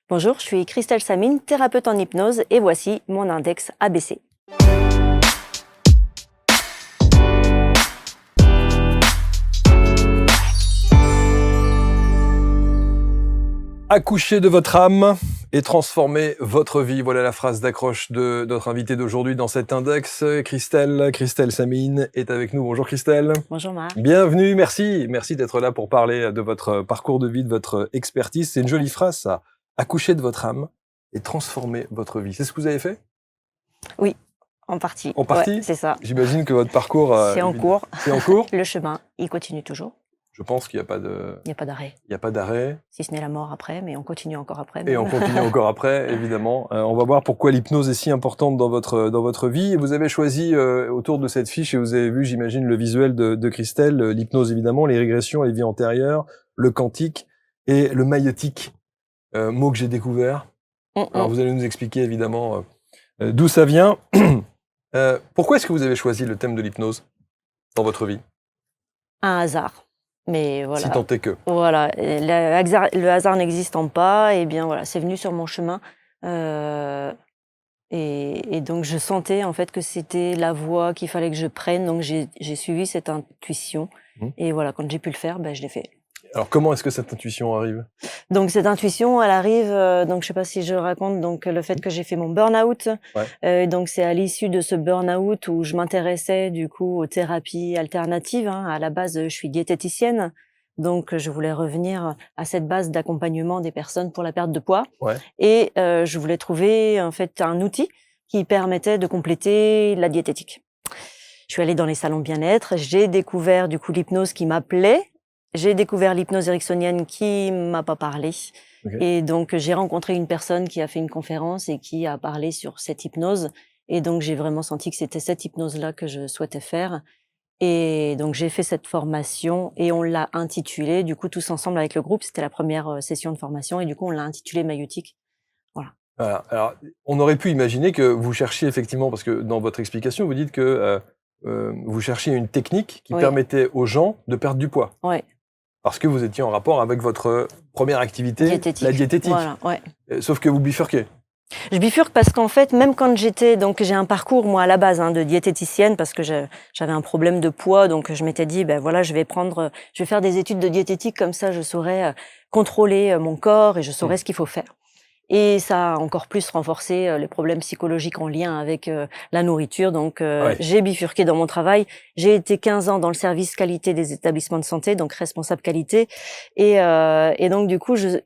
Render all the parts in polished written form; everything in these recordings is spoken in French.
Bonjour, je suis Christelle Samine, thérapeute en hypnose et voici mon index ABC. Accouchez de votre âme et transformez votre vie. Voilà la phrase d'accroche de notre invité d'aujourd'hui dans cet index. Christelle Samine est avec nous. Bonjour Christelle. Bonjour Marc. Bienvenue, merci d'être là pour parler de votre parcours de vie, de votre expertise. C'est une jolie phrase ça. Accoucher de votre âme et transformer votre vie. C'est ce que vous avez fait? Oui, en partie. En partie? Ouais, c'est ça. J'imagine que votre parcours... c'est en cours. C'est en cours? Le chemin, il continue toujours. Je pense qu'il n'y a pas de... Il n'y a pas d'arrêt. Il n'y a pas d'arrêt. Si ce n'est la mort après, mais on continue encore après. Et on continue encore après, évidemment. On va voir pourquoi l'hypnose est si importante dans votre vie. Et vous avez choisi autour de cette fiche, et vous avez vu, j'imagine, le visuel de Christelle, l'hypnose évidemment, les régressions, les vies antérieures, le quantique et le maïotique, mot que j'ai découvert. Alors vous allez nous expliquer évidemment d'où ça vient. Pourquoi est-ce que vous avez choisi le thème de l'hypnose dans votre vie? Un hasard. Mais voilà. Si tant est que. Voilà, le hasard n'existant pas, et bien voilà, c'est venu sur mon chemin. Et donc je sentais en fait que c'était la voie qu'il fallait que je prenne, donc j'ai suivi cette intuition. Et voilà, quand j'ai pu le faire, je l'ai fait. Alors comment est-ce que cette intuition arrive? Donc cette intuition, elle arrive, donc je sais pas si je raconte donc le fait que j'ai fait mon burn-out. Donc c'est à l'issue de ce burn-out où je m'intéressais du coup aux thérapies alternatives. À la base, je suis diététicienne, donc je voulais revenir à cette base d'accompagnement des personnes pour la perte de poids. Et je voulais trouver en fait un outil qui permettait de compléter la diététique. Je suis allée dans les salons bien-être, j'ai découvert du coup l'hypnose qui m'appelait. J'ai découvert l'hypnose ericksonienne qui m'a pas parlé. Et donc, j'ai rencontré une personne qui a fait une conférence et qui a parlé sur cette hypnose. Et donc, j'ai vraiment senti que c'était cette hypnose-là que je souhaitais faire. Et donc, j'ai fait cette formation et on l'a intitulée, du coup, tous ensemble avec le groupe. C'était la première session de formation et du coup, on l'a intitulée maïotique. Voilà. Alors, on aurait pu imaginer que vous cherchiez effectivement, parce que dans votre explication, vous dites que vous cherchiez une technique qui permettait aux gens de perdre du poids. Parce que vous étiez en rapport avec votre première activité, la diététique. Voilà, Sauf que vous bifurquez. Je bifurque parce qu'en fait, même quand donc j'ai un parcours, moi, à la base, de diététicienne, parce que j'avais un problème de poids, donc je m'étais dit, voilà, je vais faire des études de diététique, comme ça, je saurais contrôler mon corps et je saurais ce qu'il faut faire. Et ça a encore plus renforcé les problèmes psychologiques en lien avec la nourriture. Donc, j'ai bifurqué dans mon travail. J'ai été 15 ans dans le service qualité des établissements de santé, donc responsable qualité. Et donc, du coup, je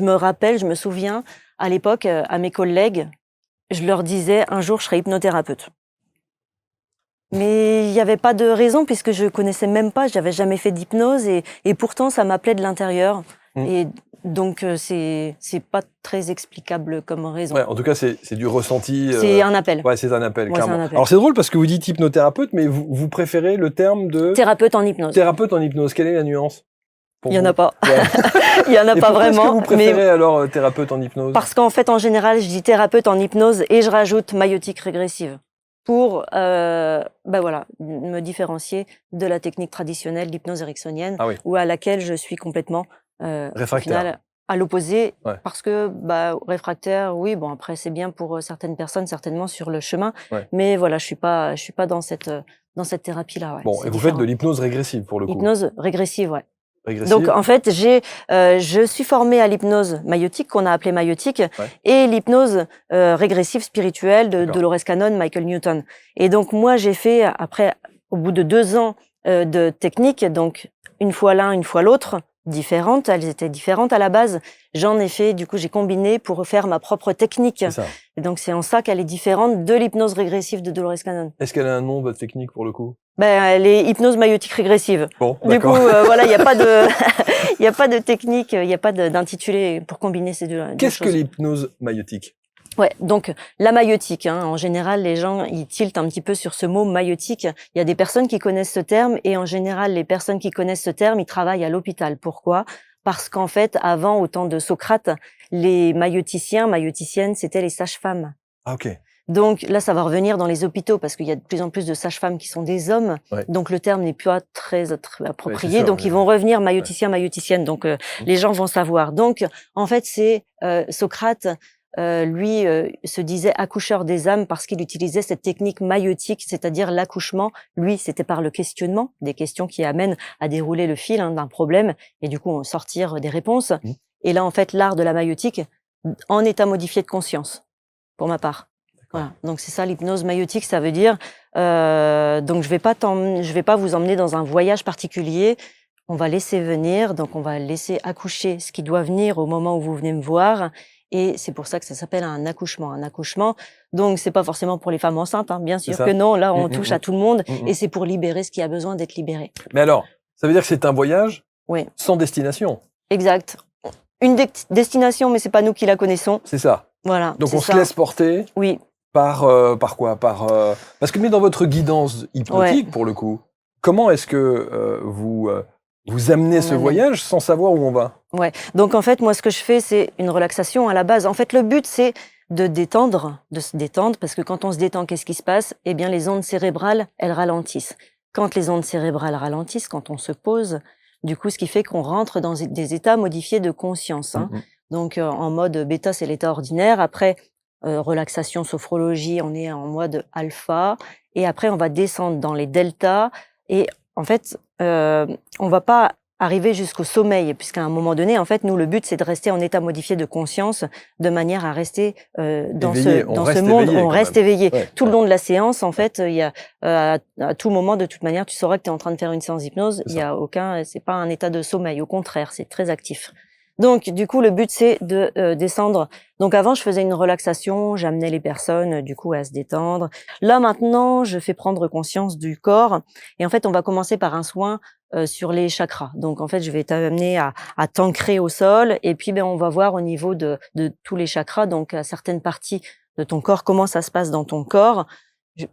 me souviens, à l'époque, à mes collègues, je leur disais, un jour, je serai hypnothérapeute. Mais il n'y avait pas de raison, puisque je connaissais même pas, j'avais jamais fait d'hypnose, et pourtant, ça m'appelait de l'intérieur. Et donc, c'est pas très explicable comme raison. En tout cas, c'est du ressenti. C'est un appel. C'est un appel, clairement. Alors, c'est drôle parce que vous dites hypnothérapeute, mais vous préférez le terme de... Thérapeute en hypnose. Thérapeute en hypnose. Quelle est la nuance? Il n'y en a pas. Il n'y en a pas vraiment. Est-ce que vous préférez alors thérapeute en hypnose? Parce qu'en fait, en général, je dis thérapeute en hypnose et je rajoute maïotique régressive pour me différencier de la technique traditionnelle d'hypnose ericksonienne, ou à laquelle je suis complètement réfractaire. Au final, à l'opposé, parce que réfractaire, oui, bon après c'est bien pour certaines personnes certainement sur le chemin, mais voilà, je suis pas dans cette thérapie-là. Bon, et vous faites de l'hypnose régressive pour le coup. Hypnose régressive, Donc en fait, je suis formée à l'hypnose maïotique qu'on a appelée maïotique et l'hypnose régressive spirituelle de Dolores Cannon, Michael Newton. Et donc moi j'ai fait après, au bout de 2 ans de technique, donc une fois l'un, une fois l'autre, différentes, elles étaient différentes à la base. J'en ai fait, du coup, j'ai combiné pour faire ma propre technique. Et donc, c'est en ça qu'elle est différente de l'hypnose régressive de Dolores Cannon. Est-ce qu'elle a un nom, votre technique, pour le coup? Elle est hypnose maïotique régressive. Bon, du coup, voilà, il n'y a pas de, il n'y a pas de technique, il n'y a pas d'intitulé pour combiner ces deux choses. Qu'est-ce que l'hypnose maïotique? Donc la maïotique, en général, les gens ils tiltent un petit peu sur ce mot maïotique. Il y a des personnes qui connaissent ce terme et en général, les personnes qui connaissent ce terme, ils travaillent à l'hôpital. Pourquoi? Parce qu'en fait, avant, au temps de Socrate, les maïoticiens, maïoticiennes, c'était les sages-femmes. Ah, ok. Donc là, ça va revenir dans les hôpitaux parce qu'il y a de plus en plus de sages-femmes qui sont des hommes. Ouais. Donc le terme n'est plus très approprié. Ouais, sûr, donc ils vont revenir maïoticien, maïoticienne. Donc les gens vont savoir. Donc en fait, c'est Socrate, lui, se disait accoucheur des âmes parce qu'il utilisait cette technique maïotique, c'est-à-dire l'accouchement. Lui, c'était par le questionnement, des questions qui amènent à dérouler le fil d'un problème et du coup sortir des réponses. Et là, en fait, l'art de la maïotique en état modifié de conscience, pour ma part. Voilà. Donc c'est ça l'hypnose maïotique, ça veut dire donc je vais pas vous emmener dans un voyage particulier. On va laisser venir, donc on va laisser accoucher ce qui doit venir au moment où vous venez me voir. Et c'est pour ça que ça s'appelle un accouchement. Un accouchement, donc c'est pas forcément pour les femmes enceintes, hein, bien sûr que non. Là, on touche à tout le monde, et c'est pour libérer ce qui a besoin d'être libéré. Mais alors, ça veut dire que c'est un voyage oui. sans destination. Exact. Une destination, mais c'est pas nous qui la connaissons. C'est ça. Voilà. Donc on se laisse porter. Oui. Par quoi? Parce que mais dans votre guidance hypnotique, pour le coup, comment est-ce que vous amenez ce voyage sans savoir où on va? Ouais. Donc en fait, moi, ce que je fais, c'est une relaxation à la base. En fait, le but, c'est de se détendre, parce que quand on se détend, qu'est-ce qui se passe? Eh bien, les ondes cérébrales, elles ralentissent. Quand les ondes cérébrales ralentissent, quand on se pose, du coup, ce qui fait qu'on rentre dans des états modifiés de conscience. Hein. Donc, en mode bêta, c'est l'état ordinaire. Après, relaxation, sophrologie, on est en mode alpha. Et après, on va descendre dans les deltas. Et en fait, on va pas arriver jusqu'au sommeil, puisqu'à un moment donné, en fait, nous, le but, c'est de rester en état modifié de conscience, de manière à rester dans ce monde. On reste éveillé. Ouais, tout le long de la séance, en fait, il y a à tout moment, de toute manière, tu sauras que tu es en train de faire une séance d'hypnose. Il y a c'est pas un état de sommeil. Au contraire, c'est très actif. Donc, du coup, le but, c'est de descendre. Donc, avant, je faisais une relaxation, j'amenais les personnes, du coup, à se détendre. Là, maintenant, je fais prendre conscience du corps. Et en fait, on va commencer par un soin sur les chakras. Donc, en fait, je vais t'amener à t'ancrer au sol. Et puis, on va voir au niveau de tous les chakras, donc à certaines parties de ton corps, comment ça se passe dans ton corps.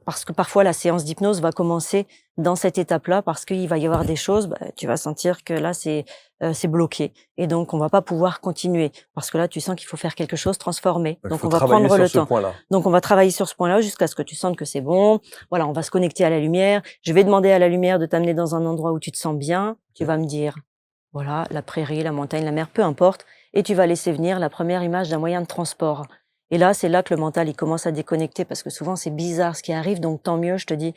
Parce que parfois, la séance d'hypnose va commencer dans cette étape-là, parce qu'il va y avoir des choses, tu vas sentir que là, c'est bloqué. Et donc, on va pas pouvoir continuer. Parce que là, tu sens qu'il faut faire quelque chose, transformer. Donc, on va prendre le temps. Donc, on va travailler sur ce point-là jusqu'à ce que tu sentes que c'est bon. Voilà, on va se connecter à la lumière. Je vais demander à la lumière de t'amener dans un endroit où tu te sens bien. Tu vas me dire, voilà, la prairie, la montagne, la mer, peu importe. Et tu vas laisser venir la première image d'un moyen de transport. Et là, c'est là que le mental, il commence à déconnecter, parce que souvent, c'est bizarre ce qui arrive. Donc, tant mieux, je te dis,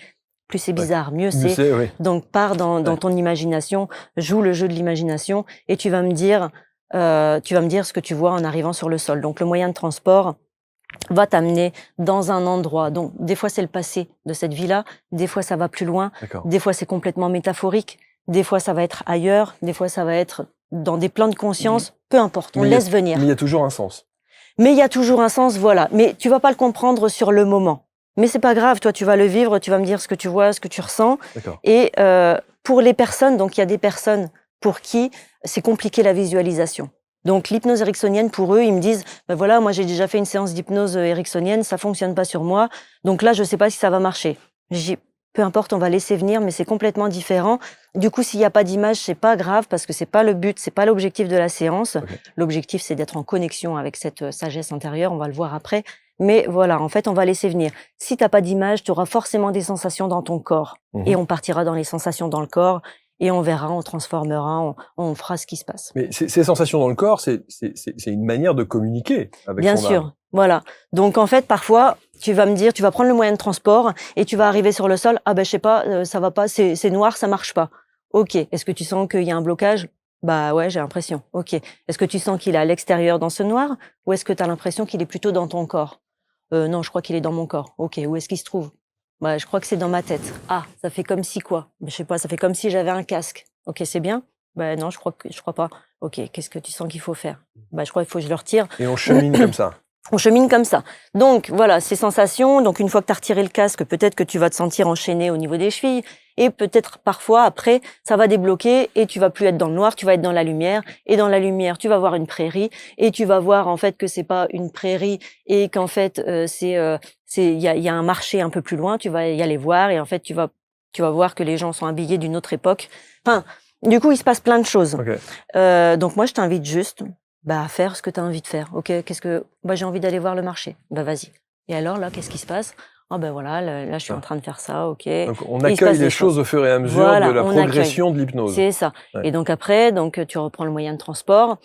plus c'est bizarre, mieux c'est. Oui. Donc, pars dans ton imagination, joue le jeu de l'imagination, et tu vas me dire ce que tu vois en arrivant sur le sol. Donc, le moyen de transport va t'amener dans un endroit. Donc, des fois, c'est le passé de cette vie-là. Des fois, ça va plus loin. Des fois, c'est complètement métaphorique. Des fois, ça va être ailleurs. Des fois, ça va être dans des plans de conscience. Peu importe, on laisse venir. Mais il y a toujours un sens. Mais il y a toujours un sens, voilà. Mais tu vas pas le comprendre sur le moment. Mais c'est pas grave, toi, tu vas le vivre, tu vas me dire ce que tu vois, ce que tu ressens. Et pour les personnes, donc il y a des personnes pour qui c'est compliqué la visualisation. Donc l'hypnose ericksonienne, pour eux, ils me disent, voilà, moi j'ai déjà fait une séance d'hypnose ericksonienne, ça fonctionne pas sur moi, donc là je sais pas si ça va marcher. Peu importe, on va laisser venir, mais c'est complètement différent. Du coup, s'il n'y a pas d'image, c'est pas grave, parce que c'est pas le but, c'est pas l'objectif de la séance. L'objectif, c'est d'être en connexion avec cette sagesse intérieure, on va le voir après. Mais voilà, en fait, on va laisser venir. Si t'as pas d'image, tu auras forcément des sensations dans ton corps. Et on partira dans les sensations dans le corps, et on verra, on transformera, on fera ce qui se passe. Mais ces sensations dans le corps, c'est une manière de communiquer avec Bien sûr. Âme. Voilà. Donc, en fait, parfois, tu vas me dire, tu vas prendre le moyen de transport et tu vas arriver sur le sol. Ah, je sais pas, ça va pas, c'est noir, ça marche pas. Ok. Est-ce que tu sens qu'il y a un blocage? Bah ouais, j'ai l'impression. Ok. Est-ce que tu sens qu'il est à l'extérieur dans ce noir, ou est-ce que tu as l'impression qu'il est plutôt dans ton corps? Non, je crois qu'il est dans mon corps. Ok. Où est-ce qu'il se trouve? Bah, je crois que c'est dans ma tête. Ah, ça fait comme si quoi? Je sais pas, ça fait comme si j'avais un casque. Ok, c'est bien? Bah non, je crois pas. Ok, qu'est-ce que tu sens qu'il faut faire? Bah, je crois qu'il faut que je le retire. Et on chemine comme ça. On chemine comme ça. Donc, voilà, ces sensations. Donc, une fois que tu as retiré le casque, peut-être que tu vas te sentir enchaîné au niveau des chevilles. Et peut-être, parfois, après, ça va débloquer et tu vas plus être dans le noir, tu vas être dans la lumière. Et dans la lumière, tu vas voir une prairie. Et tu vas voir, en fait, que c'est pas une prairie et qu'en fait, il y a un marché un peu plus loin. Tu vas y aller voir et en fait, tu vas voir que les gens sont habillés d'une autre époque. Enfin, du coup, il se passe plein de choses. Donc, moi, je t'invite juste à faire ce que tu as envie de faire. Ok, j'ai envie d'aller voir le marché. Vas-y. Et alors là, qu'est-ce qui se passe? Ah ben voilà, là je suis en train de faire ça, ok. Donc on accueille les choses au fur et à mesure de la progression de l'hypnose. C'est ça. Et donc après, tu reprends le moyen de transport.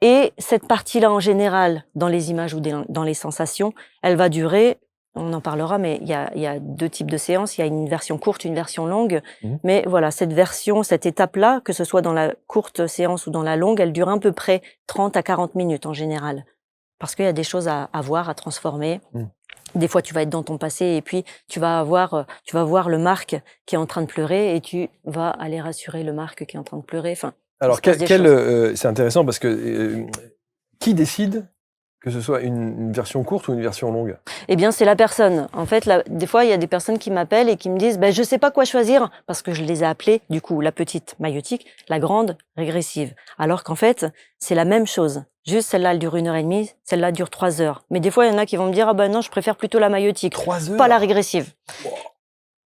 Et cette partie-là, en général, dans les images ou dans les sensations, elle va durer, on en parlera, mais il y a 2 types de séances. Il y a une version courte, une version longue. Mais voilà, cette étape-là, que ce soit dans la courte séance ou dans la longue, elle dure à peu près 30 à 40 minutes en général. Parce qu'il y a des choses à voir, à transformer. Des fois, tu vas être dans ton passé et puis tu vas voir le Marc qui est en train de pleurer et tu vas aller rassurer le Marc qui est en train de pleurer. Enfin, alors, c'est intéressant parce que qui décide que ce soit une version courte ou une version longue? Eh bien, c'est la personne. En fait, des fois, il y a des personnes qui m'appellent et qui me disent je ne sais pas quoi choisir parce que je les ai appelées, du coup, la petite maïotique, la grande régressive. Alors qu'en fait, c'est la même chose. Juste, celle-là, elle dure 1h30, celle-là dure 3 heures. Mais des fois, il y en a qui vont me dire non, je préfère plutôt la maïotique, 3 heures, pas la régressive. Wow.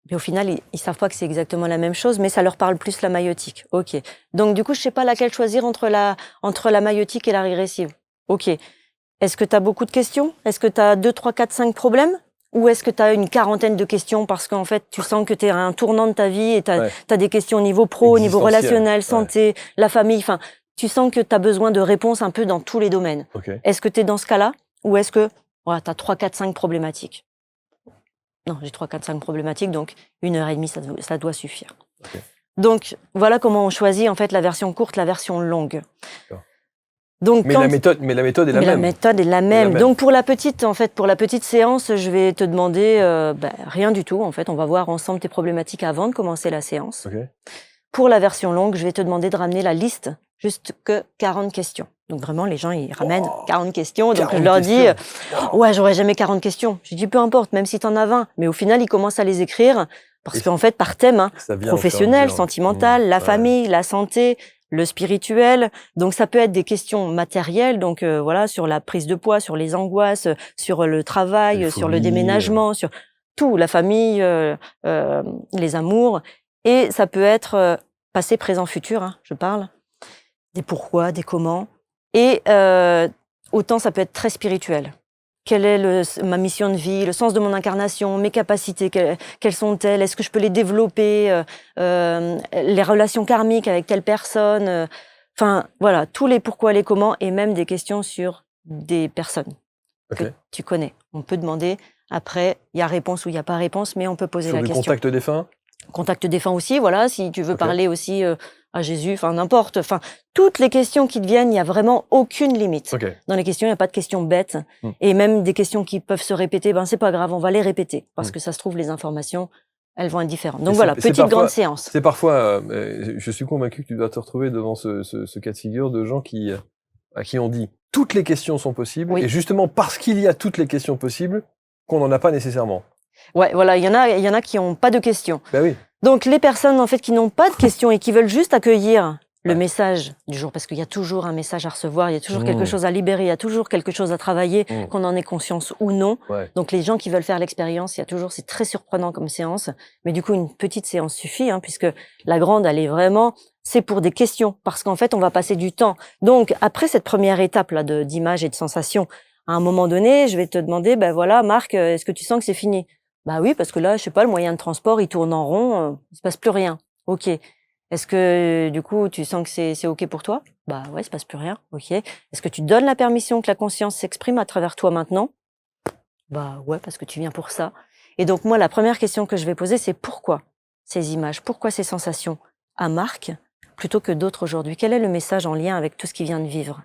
Mais au final, ils ne savent pas que c'est exactement la même chose, mais ça leur parle plus la maïotique. Ok. Donc, du coup, je ne sais pas laquelle choisir entre la maïotique et la régressive. Ok. Est-ce que tu as beaucoup de questions? Est-ce que tu as 2, 3, 4, 5 problèmes? Ou est-ce que tu as une quarantaine de questions parce qu'en fait, tu sens que tu es à un tournant de ta vie et tu as des questions au niveau pro, au niveau relationnel, santé, la famille. Enfin, tu sens que tu as besoin de réponses un peu dans tous les domaines. Est-ce que tu es dans ce cas-là? Ou est-ce que tu as 3, 4, 5 problématiques? Non, j'ai 3, 4, 5 problématiques, donc 1h30, ça doit suffire. Donc, voilà comment on choisit en fait la version courte, la version longue. Donc, la méthode est la même. La méthode est la même. Donc pour la petite séance, je vais te demander rien du tout. En fait, on va voir ensemble tes problématiques avant de commencer la séance. Pour la version longue, je vais te demander de ramener la liste, juste que 40 questions. Donc vraiment, les gens, ils ramènent 40 questions. Donc je leur dis, ouais, j'aurais jamais 40 questions. Je dis, peu importe, même si tu en as 20. Mais au final, ils commencent à les écrire parce qu'en fait, par thème, professionnel, sentimental, la famille, la santé, le spirituel. Donc ça peut être des questions matérielles, donc voilà, sur la prise de poids, sur les angoisses, sur le travail, sur le déménagement, sur tout, la famille, les amours. Et ça peut être passé, présent, futur, hein, je parle, des pourquoi, des comment. Et autant ça peut être très spirituel. Quelle est ma mission de vie, le sens de mon incarnation, mes capacités, quelles sont-elles? Est-ce que je peux les développer? Les relations karmiques avec telle personne? Enfin, voilà, tous les pourquoi, les comment, et même des questions sur des personnes que tu connais. On peut demander, après, il y a réponse ou il n'y a pas réponse, mais on peut poser la question. Sur le contact défunt? Contact défunt aussi, voilà, si tu veux parler aussi à Jésus, enfin n'importe, enfin toutes les questions qui te viennent, il n'y a vraiment aucune limite. Dans les questions, il n'y a pas de questions bêtes, et même des questions qui peuvent se répéter, c'est pas grave, on va les répéter, parce que ça se trouve, les informations, elles vont être différentes. Donc voilà, grande séance. C'est parfois, je suis convaincu que tu dois te retrouver devant ce cas de figure de gens à qui on dit toutes les questions sont possibles, et justement parce qu'il y a toutes les questions possibles, qu'on n'en a pas nécessairement. Ouais, voilà, il y en a qui n'ont pas de questions. Ben oui. Donc les personnes en fait qui n'ont pas de questions et qui veulent juste accueillir le message du jour, parce qu'il y a toujours un message à recevoir, il y a toujours quelque chose à libérer, il y a toujours quelque chose à travailler, qu'on en ait conscience ou non. Donc les gens qui veulent faire l'expérience, c'est très surprenant comme séance, mais du coup une petite séance suffit, hein, puisque la grande, elle est vraiment, c'est pour des questions, parce qu'en fait on va passer du temps. Donc après cette première étape là d'image et de sensation, à un moment donné, je vais te demander, voilà Marc, est-ce que tu sens que c'est fini? Bah oui, parce que là, je sais pas, le moyen de transport, il tourne en rond, il se passe plus rien. Ok. Est-ce que, du coup, tu sens que c'est ok pour toi? Bah ouais, il se passe plus rien. Ok. Est-ce que tu donnes la permission que la conscience s'exprime à travers toi maintenant? Bah ouais, parce que tu viens pour ça. Et donc, moi, la première question que je vais poser, c'est pourquoi ces images? Pourquoi ces sensations à Marc plutôt que d'autres aujourd'hui? Quel est le message en lien avec tout ce qu'il vient de vivre?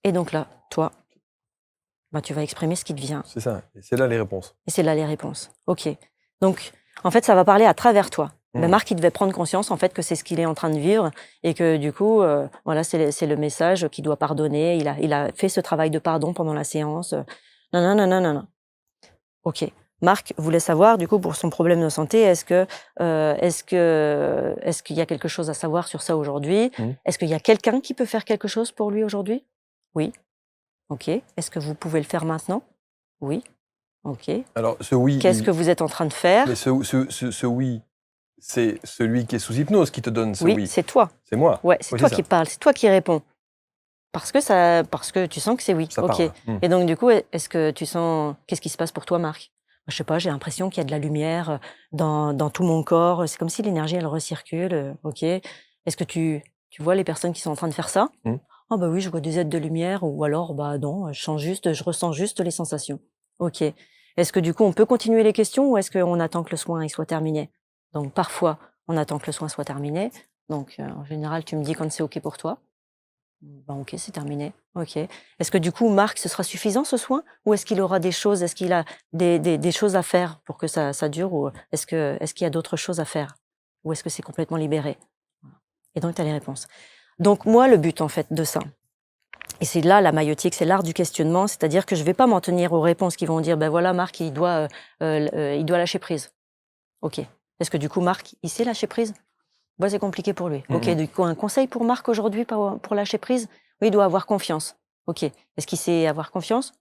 Et donc là, toi, tu vas exprimer ce qui te vient. C'est ça, et c'est là les réponses. Et c'est là les réponses. Ok. Donc, en fait, ça va parler à travers toi. Marc, il devait prendre conscience, en fait, que c'est ce qu'il est en train de vivre et que, du coup, voilà, c'est le message qu'il doit pardonner. Il a fait ce travail de pardon pendant la séance. Non. Ok. Marc voulait savoir, du coup, pour son problème de santé, est-ce qu'il y a quelque chose à savoir sur ça aujourd'hui? Est-ce qu'il y a quelqu'un qui peut faire quelque chose pour lui aujourd'hui? Oui. Ok. Est-ce que vous pouvez le faire maintenant? Oui. Ok. Alors, ce oui. Qu'est-ce que vous êtes en train de faire? Mais ce oui, c'est celui qui est sous hypnose qui te donne ce oui. Oui, c'est toi. C'est moi. Ouais, c'est toi qui parles, c'est toi qui réponds. parce que tu sens que c'est oui. Ça Ok. parle. Et donc, du coup, est-ce que tu sens... Qu'est-ce qui se passe pour toi, Marc? Je sais pas, j'ai l'impression qu'il y a de la lumière dans tout mon corps. C'est comme si l'énergie, elle recircule. Ok. Est-ce que tu vois les personnes qui sont en train de faire ça? Ah bah oui, je vois des aides de lumière. Ou alors, bah non, je ressens juste les sensations. Ok. Est-ce que du coup, on peut continuer les questions ou est-ce qu'on attend que le soin il soit terminé? Donc, parfois, on attend que le soin soit terminé. Donc, en général, tu me dis quand c'est ok pour toi. Ben ok, c'est terminé. Ok. Est-ce que du coup, Marc, ce sera suffisant ce soin? Ou est-ce qu'il aura des choses, est-ce qu'il a des choses à faire pour que ça dure? Ou est-ce qu'il y a d'autres choses à faire? Ou est-ce que c'est complètement libéré? Et donc, tu as les réponses. Donc, moi, le but, en fait, de ça, et c'est là la maïeutique, c'est l'art du questionnement, c'est-à-dire que je ne vais pas m'en tenir aux réponses qui vont dire, ben voilà, Marc, il doit lâcher prise. Ok. Est-ce que du coup, Marc, il sait lâcher prise? Bah, c'est compliqué pour lui. Ok, du coup, un conseil pour Marc aujourd'hui pour lâcher prise? Oui, il doit avoir confiance. Ok. Est-ce qu'il sait avoir confiance?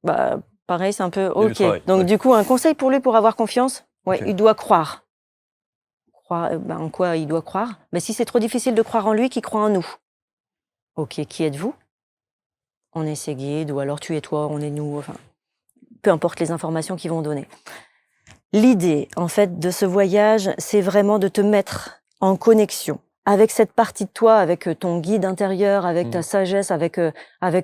Bah, pareil, c'est un peu... Ok. Donc, du coup, un conseil pour lui pour avoir confiance? Ouais, il doit croire. En quoi il doit croire? Mais si c'est trop difficile de croire en lui, qu'il croit en nous. Ok, qui êtes-vous? On est ses guides, ou alors tu es toi, on est nous. Enfin, peu importe les informations qu'ils vont donner. L'idée, en fait, de ce voyage, c'est vraiment de te mettre en connexion avec cette partie de toi, avec ton guide intérieur, avec ta sagesse, avec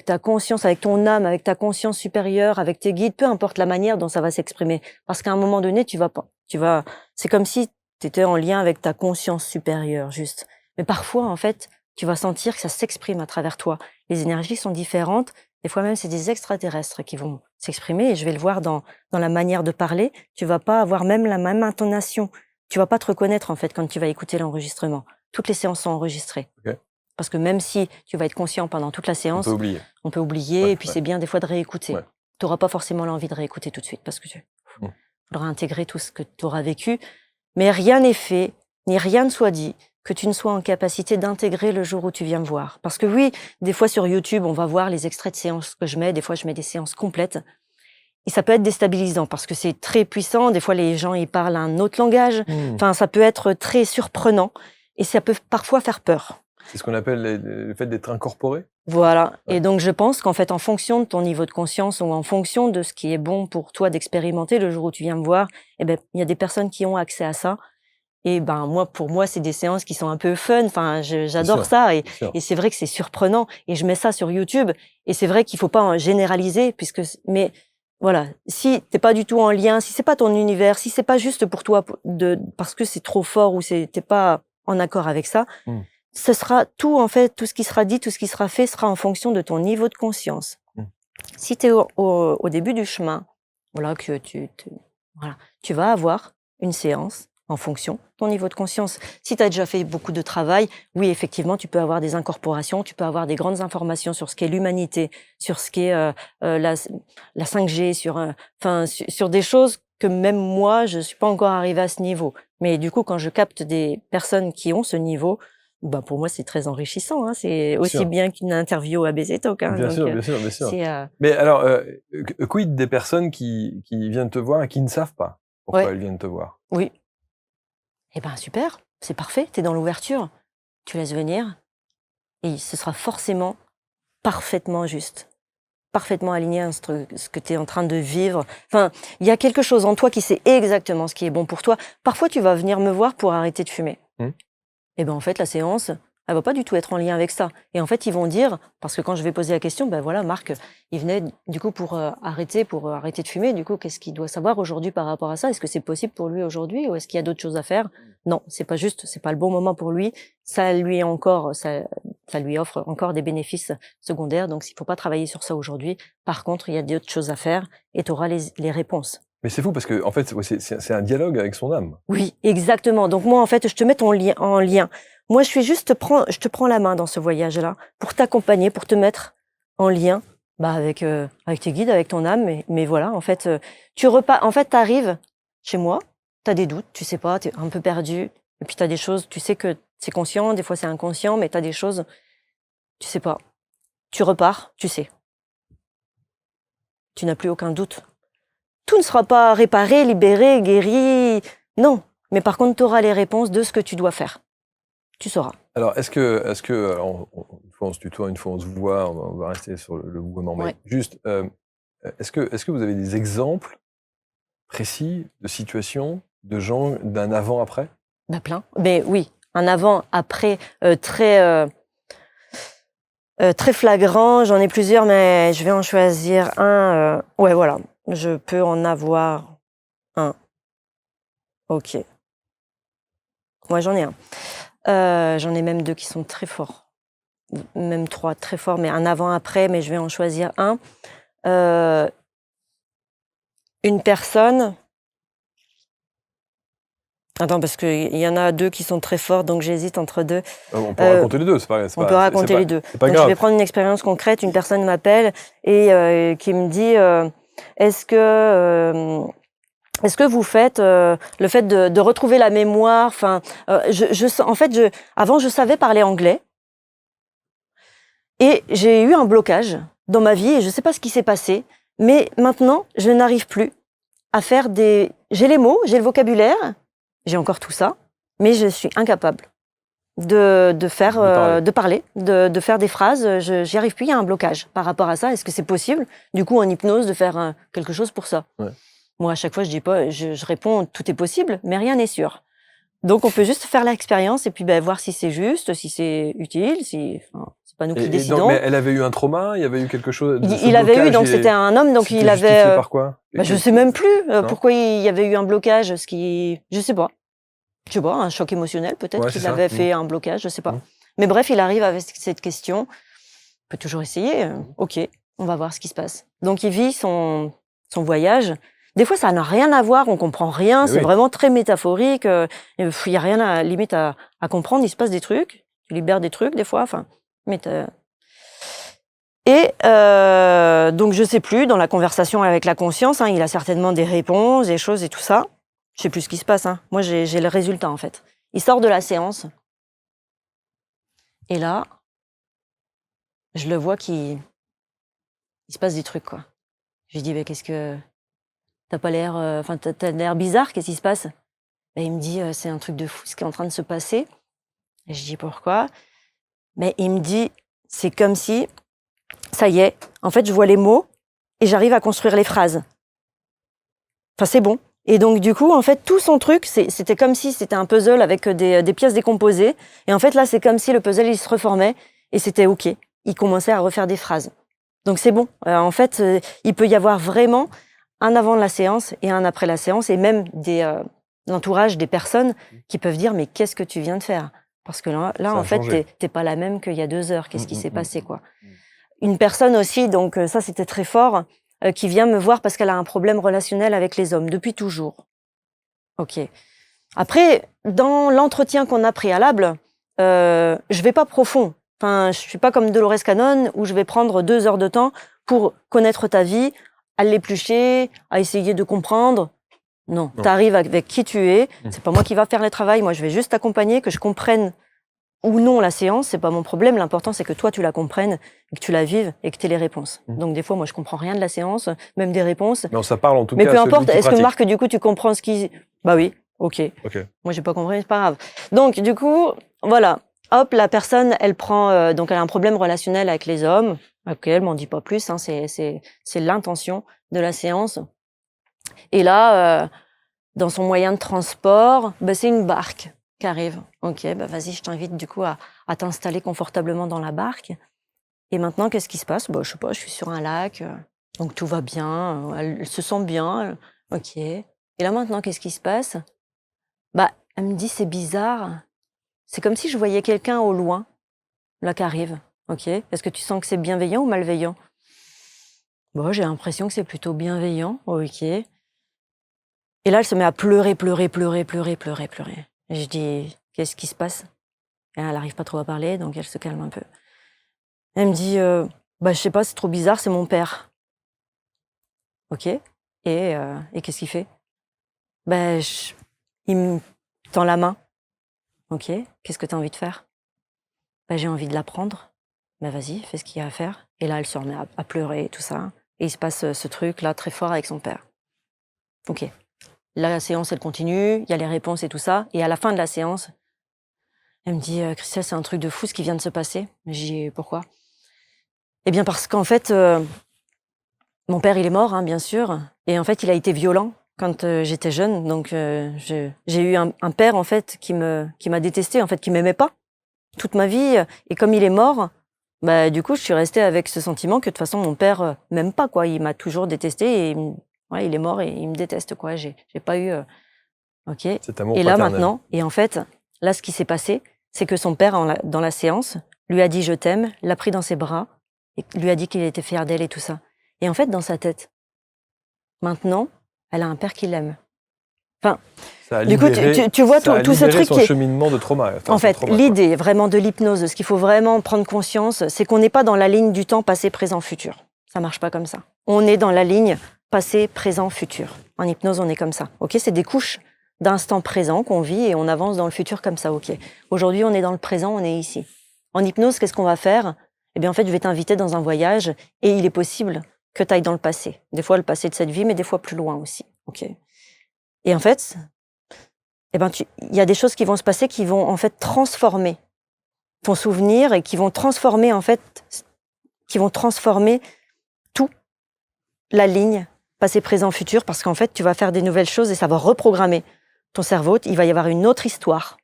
ta conscience, avec ton âme, avec ta conscience supérieure, avec tes guides, peu importe la manière dont ça va s'exprimer. Parce qu'à un moment donné, c'est comme si tu étais en lien avec ta conscience supérieure, juste. Mais parfois, en fait, tu vas sentir que ça s'exprime à travers toi. Les énergies sont différentes. Des fois même, c'est des extraterrestres qui vont s'exprimer, et je vais le voir dans la manière de parler. Tu vas pas avoir même la même intonation. Tu vas pas te reconnaître, en fait, quand tu vas écouter l'enregistrement. Toutes les séances sont enregistrées. Parce que même si tu vas être conscient pendant toute la séance, on peut oublier, et puis c'est bien des fois de réécouter. Tu n'auras pas forcément l'envie de réécouter tout de suite, parce que tu faudra intégrer tout ce que tu auras vécu. Mais rien n'est fait, ni rien ne soit dit, que tu ne sois en capacité d'intégrer le jour où tu viens me voir. Parce que oui, des fois sur YouTube, on va voir les extraits de séances que je mets. Des fois, je mets des séances complètes. Et ça peut être déstabilisant parce que c'est très puissant. Des fois, les gens, ils parlent un autre langage. Enfin, ça peut être très surprenant et ça peut parfois faire peur. C'est ce qu'on appelle le fait d'être incorporé? Voilà. Et donc, je pense qu'en fait, en fonction de ton niveau de conscience ou en fonction de ce qui est bon pour toi d'expérimenter le jour où tu viens me voir, eh ben, il y a des personnes qui ont accès à ça. Et ben, pour moi, c'est des séances qui sont un peu fun. Enfin, j'adore ça. Et c'est vrai que c'est surprenant. Et je mets ça sur YouTube. Et c'est vrai qu'il faut pas en généraliser mais voilà, si t'es pas du tout en lien, si c'est pas ton univers, si c'est pas juste pour toi parce que c'est trop fort ou t'es pas en accord avec ça, ce sera tout, en fait, tout ce qui sera dit, tout ce qui sera fait sera en fonction de ton niveau de conscience. Si tu es au début du chemin, voilà, que tu vas avoir une séance en fonction de ton niveau de conscience. Si tu as déjà fait beaucoup de travail, oui, effectivement, tu peux avoir des incorporations, tu peux avoir des grandes informations sur ce qu'est l'humanité, sur ce qu'est la 5G, sur des choses que même moi, je suis pas encore arrivée à ce niveau. Mais du coup, quand je capte des personnes qui ont ce niveau, bah pour moi, c'est très enrichissant. Hein. C'est aussi bien qu'une interview à BZ Talk. Hein. Bien sûr. Mais alors, quid des personnes qui viennent te voir et qui ne savent pas pourquoi elles viennent te voir? Oui. Eh ben super, c'est parfait, tu es dans l'ouverture. Tu laisses venir et ce sera forcément parfaitement juste, parfaitement aligné à ce que tu es en train de vivre. Enfin, il y a quelque chose en toi qui sait exactement ce qui est bon pour toi. Parfois, tu vas venir me voir pour arrêter de fumer. Et ben en fait, la séance, elle va pas du tout être en lien avec ça. Et en fait, ils vont dire, parce que quand je vais poser la question, ben voilà, Marc, il venait du coup pour arrêter de fumer. Du coup, qu'est-ce qu'il doit savoir aujourd'hui par rapport à ça? Est-ce que c'est possible pour lui aujourd'hui ou est-ce qu'il y a d'autres choses à faire? Non, c'est pas juste, c'est pas le bon moment pour lui. Ça lui offre encore des bénéfices secondaires. Donc, il faut pas travailler sur ça aujourd'hui. Par contre, il y a d'autres choses à faire et tu auras les réponses. Mais c'est fou parce que en fait, c'est un dialogue avec son âme. Oui, exactement. Donc moi, en fait, je te mets en lien. Moi, je te prends la main dans ce voyage-là pour t'accompagner, pour te mettre en lien avec tes guides, avec ton âme. Mais voilà, en fait, t'arrives chez moi, t'as des doutes, tu sais pas, t'es un peu perdu. Et puis t'as des choses, tu sais que c'est conscient, des fois c'est inconscient, mais t'as des choses, tu sais pas. Tu repars, tu sais. Tu n'as plus aucun doute. Tout ne sera pas réparé, libéré, guéri, non. Mais par contre, tu auras les réponses de ce que tu dois faire. tu sauras. Alors, alors, une fois on se tutoie, une fois on se voit, on va rester sur le vouvoiement, mais juste, est-ce que vous avez des exemples précis de situations, de gens, d'un avant-après? Bah, plein. Mais oui, un avant-après très flagrant. J'en ai plusieurs, mais je vais en choisir un. Ouais, voilà, je peux en avoir un. Ok. Ouais, j'en ai un. J'en ai même 2 qui sont très forts. Même 3 très forts, mais un avant-après, mais je vais en choisir un. Une personne. Attends, parce qu'il y en a 2 qui sont très forts, donc j'hésite entre 2. On peut raconter les 2, c'est pas On peut raconter les 2. c'est pas Donc je grave. vais prendre une expérience concrète. Une personne m'appelle et qui me dit est-ce que vous faites le fait de retrouver la mémoire. Enfin, en fait, avant je savais parler anglais et j'ai eu un blocage dans ma vie et je sais pas ce qui s'est passé, mais maintenant je n'arrive plus à faire des. J'ai les mots, j'ai le vocabulaire, j'ai encore tout ça, mais je suis incapable de parler, de faire des phrases. J'y arrive plus, il y a un blocage par rapport à ça. Est-ce que c'est possible, du coup, en hypnose, de faire quelque chose pour ça? Moi, à chaque fois, je dis pas, je réponds, tout est possible, mais rien n'est sûr. Donc, on peut juste faire l'expérience et puis voir si c'est juste, si c'est utile, enfin, c'est pas nous qui décidons. Mais elle avait eu un trauma, il y avait eu quelque chose. Il avait eu, donc c'était un homme, donc il avait. Justifié par quoi? Je sais même plus pourquoi il y avait eu un blocage, je sais pas. Je sais pas, un choc émotionnel peut-être qu'il avait fait un blocage, je sais pas. Mais bref, il arrive avec cette question. On peut toujours essayer. Ok, on va voir ce qui se passe. Donc il vit son voyage. Des fois, ça n'a rien à voir, on comprend rien, c'est vraiment très métaphorique. Il y a rien limite à comprendre. Il se passe des trucs, tu libères des trucs des fois. Enfin, et donc je sais plus, dans la conversation avec la conscience, il a certainement des réponses, des choses et tout ça. Je sais plus ce qui se passe. Moi, j'ai le résultat, en fait. Il sort de la séance. Et là, je le vois qu'il se passe des trucs, quoi. Je lui dis, qu'est-ce que... T'as pas l'air... Enfin, t'as l'air bizarre, qu'est-ce qui se passe? Il me dit, c'est un truc de fou, ce qui est en train de se passer. Et je dis, pourquoi? Mais il me dit, c'est comme si... Ça y est, en fait, je vois les mots et j'arrive à construire les phrases. Enfin, c'est bon. Et donc, du coup, en fait, tout son truc, c'était comme si c'était un puzzle avec des pièces décomposées. Et en fait, là, c'est comme si le puzzle, il se reformait et c'était OK. Il commençait à refaire des phrases. Donc, c'est bon. En fait, il peut y avoir vraiment un avant la séance et un après la séance et même l'entourage des personnes qui peuvent dire « Mais qu'est-ce que tu viens de faire ?» Parce que là en fait, t'es pas la même qu'il y a 2 heures. Qu'est-ce qui s'est passé, quoi. Une personne aussi, donc ça, c'était très fort, qui vient me voir parce qu'elle a un problème relationnel avec les hommes, depuis toujours. Ok. Après, dans l'entretien qu'on a préalable, je vais pas profond. Enfin, je suis pas comme Dolores Cannon où je vais prendre 2 heures de temps pour connaître ta vie, à l'éplucher, à essayer de comprendre. Non. T'arrives avec qui tu es. C'est pas moi qui va faire le travail. Moi, je vais juste t'accompagner, que je comprenne ou non la séance, c'est pas mon problème. L'important, c'est que toi, tu la comprennes, que tu la vives et que tu aies les réponses. Donc, des fois, moi, je comprends rien de la séance, même des réponses. Non, ça parle en tout cas. Mais peu importe, est-ce que Marc, du coup, tu comprends ce qui... Bah oui, ok. Moi, j'ai pas compris, c'est pas grave. Donc, du coup, voilà. Hop, la personne, elle prend... donc, elle a un problème relationnel avec les hommes. Ok, elle m'en dit pas plus, c'est l'intention de la séance. Et là, dans son moyen de transport, c'est une barque qui arrive. Ok, vas-y, je t'invite du coup à t'installer confortablement dans la barque. Et maintenant, qu'est-ce qui se passe? Je sais pas, je suis sur un lac, donc tout va bien, elle se sent bien, ok. Et là maintenant, qu'est-ce qui se passe? Elle me dit, c'est bizarre, c'est comme si je voyais quelqu'un au loin, là, qui arrive. Ok, est-ce que tu sens que c'est bienveillant ou malveillant? J'ai l'impression que c'est plutôt bienveillant, ok. Et là, elle se met à pleurer. Et je dis, qu'est-ce qui se passe? Et elle n'arrive pas trop à parler, donc elle se calme un peu. Elle me dit, je sais pas, c'est trop bizarre, c'est mon père. Ok. Et qu'est-ce qu'il fait? Il me tend la main. Ok. Qu'est-ce que tu as envie de faire? J'ai envie de la prendre. Vas-y, fais ce qu'il y a à faire. Et là, elle se remet à pleurer et tout ça. Et il se passe ce truc-là très fort avec son père. Ok. La séance, elle continue, il y a les réponses et tout ça. Et à la fin de la séance, Elle me dit, Christelle, c'est un truc de fou ce qui vient de se passer. J'ai dit, pourquoi? Eh bien, parce qu'en fait, mon père, il est mort, hein, bien sûr. Et en fait, il a été violent quand j'étais jeune. Donc, j'ai eu un père, en fait, qui m'a détesté, en fait, qui m'aimait pas toute ma vie. Et comme il est mort, bah, du coup, je suis restée avec ce sentiment que de toute façon, mon père m'aime pas, quoi. Il m'a toujours détesté et ouais, il est mort et il me déteste, quoi. J'ai pas eu. Ok. Cet amour Et là, paternel. maintenant, et en fait, là, ce qui s'est passé, c'est que son père, dans la séance, lui a dit je t'aime, l'a pris dans ses bras et lui a dit qu'il était fier d'elle et tout ça. Et en fait, dans sa tête, maintenant, elle a un père qui l'aime. Enfin, du coup, tu vois tout ce truc son cheminement de trauma. En fait, l'idée vraiment de l'hypnose, de ce qu'il faut vraiment prendre conscience, c'est qu'on n'est pas dans la ligne du temps passé, présent, futur. Ça marche pas comme ça. On est dans la ligne passé, présent, futur. En hypnose, on est comme ça. Ok, c'est des couches d'instant présent qu'on vit et on avance dans le futur comme ça. Ok. Aujourd'hui, on est dans le présent, on est ici. En hypnose, qu'est-ce qu'on va faire? Eh bien, en fait, je vais t'inviter dans un voyage et il est possible que tu ailles dans le passé. Des fois, le passé de cette vie, mais des fois plus loin aussi. Ok. Et en fait, eh ben, il y a des choses qui vont se passer qui vont en fait transformer ton souvenir et qui vont transformer en fait, tout la ligne passé, présent, futur, parce qu'en fait, tu vas faire des nouvelles choses et ça va reprogrammer ton cerveau. Il va y avoir une autre histoire.